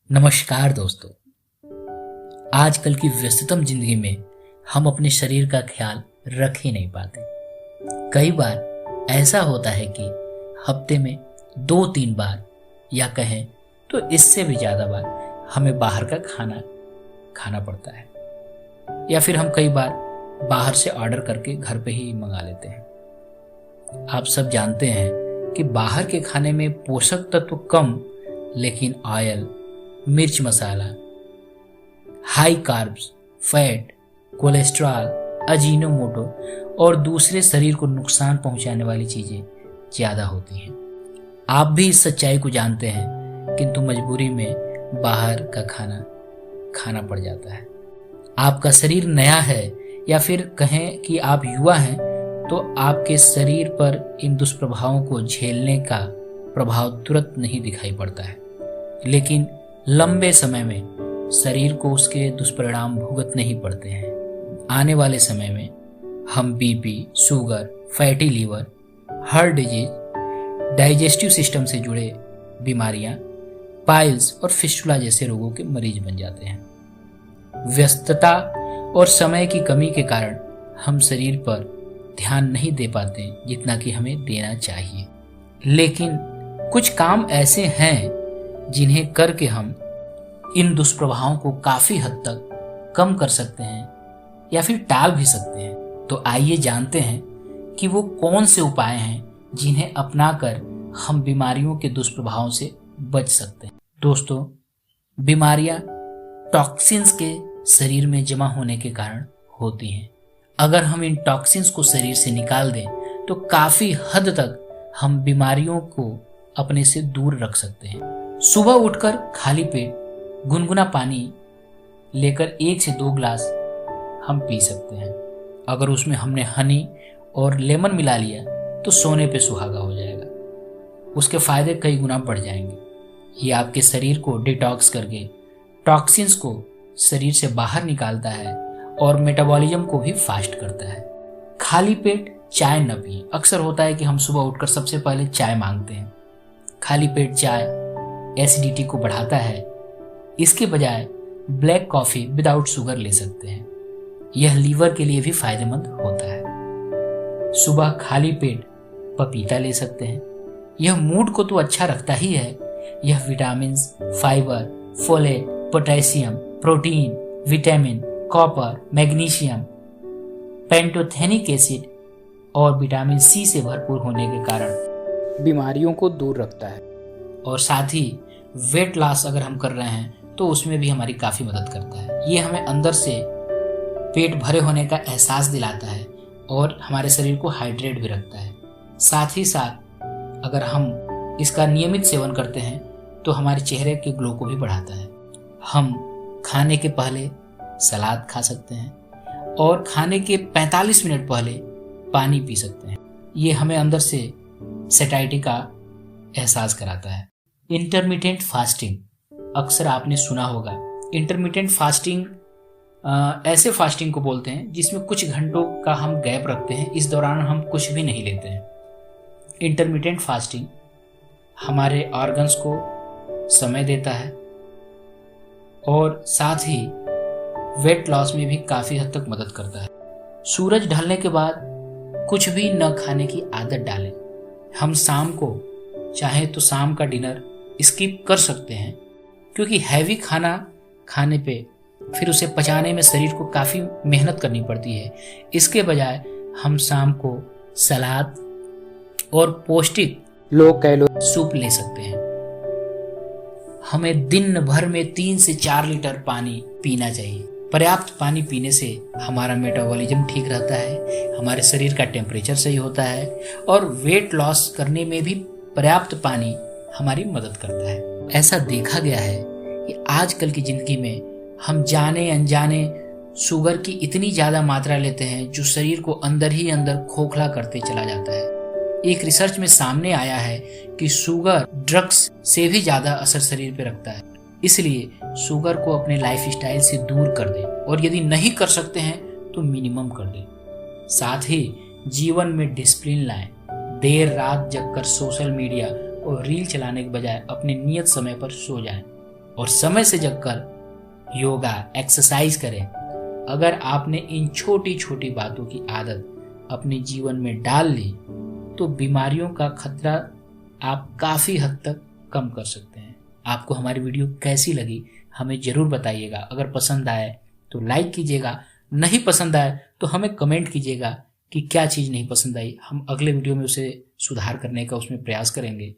नमस्कार दोस्तों। आजकल की व्यस्ततम जिंदगी में हम अपने शरीर का ख्याल रख ही नहीं पाते। कई बार ऐसा होता है कि हफ्ते में 2-3 बार या कहें तो इससे भी ज़्यादा बार हमें बाहर का खाना खाना पड़ता है, या फिर हम कई बार बाहर से ऑर्डर करके घर पे ही मंगा लेते हैं। आप सब जानते हैं कि बाहर के खाने में पोषक तत्व कम, लेकिन ऑयल, मिर्च मसाला, high carbs, fat, cholesterol, Ajinomoto और दूसरे शरीर को नुकसान पहुंचाने वाली चीजें ज्यादा होती हैं। आप भी इस सच्चाई को जानते हैं, किंतु मजबूरी में बाहर का खाना खाना पड़ जाता है। आपका शरीर नया है या फिर कहें कि आप युवा हैं, तो आपके शरीर पर इन दुष्प्रभावों को झेलने का प्रभाव तुरंत नहीं दिखाई पड़ता है, लेकिन लंबे समय में शरीर को उसके दुष्परिणाम भुगतने ही पड़ते हैं। आने वाले समय में हम BP, sugar, fatty liver, heart disease, digestive system से जुड़े बीमारियां, पाइल्स और फिस्टुला जैसे रोगों के मरीज बन जाते हैं। व्यस्तता और समय की कमी के कारण हम शरीर पर ध्यान नहीं दे पाते जितना कि हमें देना चाहिए। लेकिन कुछ काम ऐसे हैं जिन्हें करके हम इन दुष्प्रभावों को काफी हद तक कम कर सकते हैं या फिर टाल भी सकते हैं। तो आइए जानते हैं कि वो कौन से उपाय हैं जिन्हें अपनाकर हम बीमारियों के दुष्प्रभावों से बच सकते हैं। दोस्तों, बीमारियां टॉक्सिन्स के शरीर में जमा होने के कारण होती हैं। अगर हम इन टॉक्सिन्स को शरीर से निकाल दें तो काफी हद तक हम बीमारियों को अपने से दूर रख सकते हैं। सुबह उठकर खाली पेट गुनगुना पानी लेकर 1 से 2 ग्लास हम पी सकते हैं। अगर उसमें हमने हनी और लेमन मिला लिया तो सोने पे सुहागा हो जाएगा। उसके फायदे कई गुना बढ़ जाएंगे। ये आपके शरीर को डिटॉक्स करके टॉक्सिन्स को शरीर से बाहर निकालता है और मेटाबॉलिज्म को भी फास्ट करता है। खाली पेट चाय न पिए। अक्सर होता है कि हम सुबह उठकर सबसे पहले चाय मांगते हैं। खाली पेट चाय एसिडिटी को बढ़ाता है। इसके बजाय ब्लैक कॉफी विदाउट शुगर ले सकते हैं। यह लीवर के लिए भी फायदेमंद होता है। सुबह खाली पेट पपीता ले सकते हैं। यह मूड को तो अच्छा रखता ही है। यह vitamin, fibre, folate, potassium, protein, vitamin, copper, magnesium, pantothenic acid और विटामिन सी से भरपूर होने के कारण बीमारियों को दूर रखता है। और साथ ही वेट लॉस अगर हम कर रहे हैं तो उसमें भी हमारी काफ़ी मदद करता है। ये हमें अंदर से पेट भरे होने का एहसास दिलाता है और हमारे शरीर को हाइड्रेट भी रखता है। साथ ही साथ अगर हम इसका नियमित सेवन करते हैं तो हमारे चेहरे के ग्लो को भी बढ़ाता है। हम खाने के पहले सलाद खा सकते हैं और खाने के 45 मिनट पहले पानी पी सकते हैं। ये हमें अंदर से सैटिस्फैक्शन का एहसास कराता है। इंटरमिटेंट फास्टिंग अक्सर आपने सुना होगा। इंटरमिटेंट फास्टिंग ऐसे फास्टिंग को बोलते हैं जिसमें कुछ घंटों का हम गैप रखते हैं। इस दौरान हम कुछ भी नहीं लेते हैं। इंटरमिटेंट फास्टिंग हमारे ऑर्गन्स को समय देता है और साथ ही वेट लॉस में भी काफ़ी हद तक मदद करता है। सूरज ढलने के बाद कुछ भी न खाने की आदत डालें। हम शाम को चाहे तो शाम का डिनर स्किप कर सकते हैं, क्योंकि हैवी खाना खाने पे फिर उसे पचाने में शरीर को काफ़ी मेहनत करनी पड़ती है। इसके बजाय हम शाम को सलाद और पौष्टिक लो कैलोरी सूप ले सकते हैं। हमें दिन भर में 3 से 4 लीटर पानी पीना चाहिए। पर्याप्त पानी पीने से हमारा मेटाबॉलिज्म ठीक रहता है, हमारे शरीर का टेम्परेचर सही होता है और वेट लॉस करने में भी पर्याप्त पानी हमारी मदद करता है। ऐसा देखा गया है कि आजकल की जिंदगी में हम जाने अनजाने शुगर की इतनी ज़्यादा मात्रा लेते हैं जो शरीर को अंदर ही अंदर खोखला करते चला जाता है। एक रिसर्च में सामने आया है कि शुगर ड्रग्स से भी ज़्यादा असर शरीर पे रखता है। इसलिए शुगर को अपने लाइफ स्टाइल से दूर कर दें और यदि नहीं कर सकते हैं तो मिनिमम कर दें। साथ ही जीवन में डिसिप्लिन लाएं। देर रात जगकर सोशल मीडिया और रील चलाने के बजाय अपने नियत समय पर सो जाएं। और समय से जगकर योगा एक्सरसाइज करें। अगर आपने इन छोटी छोटी बातों की आदत अपने जीवन में डाल ली तो बीमारियों का खतरा आप काफ़ी हद तक कम कर सकते हैं। आपको हमारी वीडियो कैसी लगी हमें ज़रूर बताइएगा। अगर पसंद आए तो लाइक कीजिएगा, नहीं पसंद आए तो हमें कमेंट कीजिएगा कि क्या चीज़ नहीं पसंद आई। हम अगले वीडियो में उसे सुधार करने का उसमें प्रयास करेंगे।